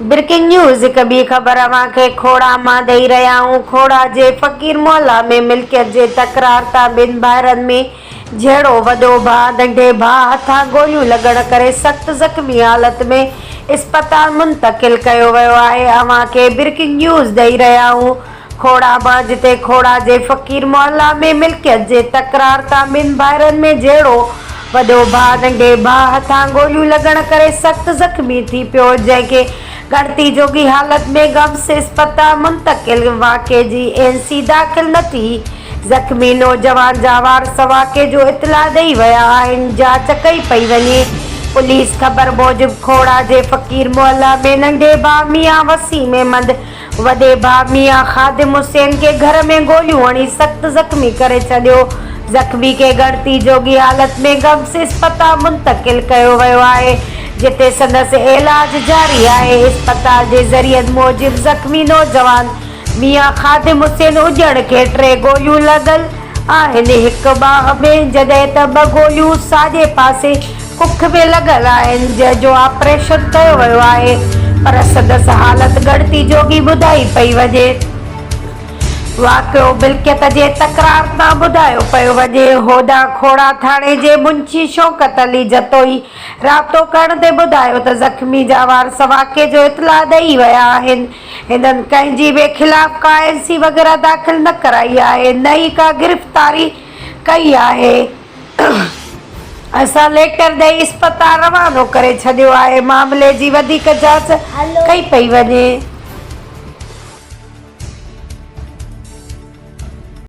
Breaking news हिकु ॿी ख़बर अव्हांखे खोड़ा मां ॾेई रहिया आहियूं। खोड़ा जे फ़कीर मोहल्ला में मिल्कियत जे तकरार तां ॿिनि भाइरनि में जहिड़ो वॾो भाउ नंढे भाउ हथां गोलियूं लॻण करे सख़्त ज़ख़्मी हालत में इस्पताल मुंतक़िल कयो वियो आहे। अव्हांखे ब्रेकिंग न्यूज़ ॾेई रहिया आहियूं खोड़ा मां, जिते खोड़ा जे फ़कीर मोहल्ला में मिल्कियत जे तकरार तां ॿिनि भाइरनि में जहिड़ो वॾो भाउ नंढे भाउ हथां गोलियूं लॻण करे सख़्त ज़ख़्मी थी पियो, जंहिंखे गणती जोगी हालत में गम्स इस्पताल मुंतक़िल। वाक़े जी एनसी दाख़िल न थी ज़ख़्मी नौजवान जा वारस वाक़े जो इतला ॾेई विया आहिनि। जांच कई पई वञे। पुलिस ख़बर मूजिबि खोड़ा जे फ़कीर मोहल्ला में नंढे भाउ मियां वसीम अहमद वॾे भाउ मियां ख़ादिम हुसैन खे घर में गोलियूं हणी सख़्त ज़ख़्मी करे छॾियो। ज़ख़्मी खे गणती जोगी हालत में गम्स इस्पताल मुंतक़िल कयो वियो आहे, जिते संदसि इलाज जारी आहे। इस्पताल जे ज़रियनि मूजिबि ज़ख़्मी नौजवान मियां ख़ादिम हुसैन उजड़ खे 3 गोलियूं लॻल आहिनि, हिकु बाह में, जॾहिं त 2 गोलियूं साॼे पासे कुख में लॻल आहिनि, जंहिंजो ऑपरेशन कयो वियो आहे, पर संदसि हालत गणती जोगी ॿुधाई पई वञे। वाक़ियो मिल्कियत जे तकरार तां ॿुधायो पियो वञे। होॾां खोड़ा थाणे जे मुंशी शौकत अली जतोई राब्तो करण ते ॿुधायो त ज़ख़्मी जा वारस वाक़े जो इतला ॾेई विया आहिनि। हिननि कंहिंजी बि ख़िलाफ़ का एनसी वग़ैरह दाख़िल न कराई आहे, न ई का गिरफ़्तारी कई आहे। असां लेटर ॾेई इस्पताल रवानो करे छॾियो आहे। मामले जी वधीक जांच कई पई वञे।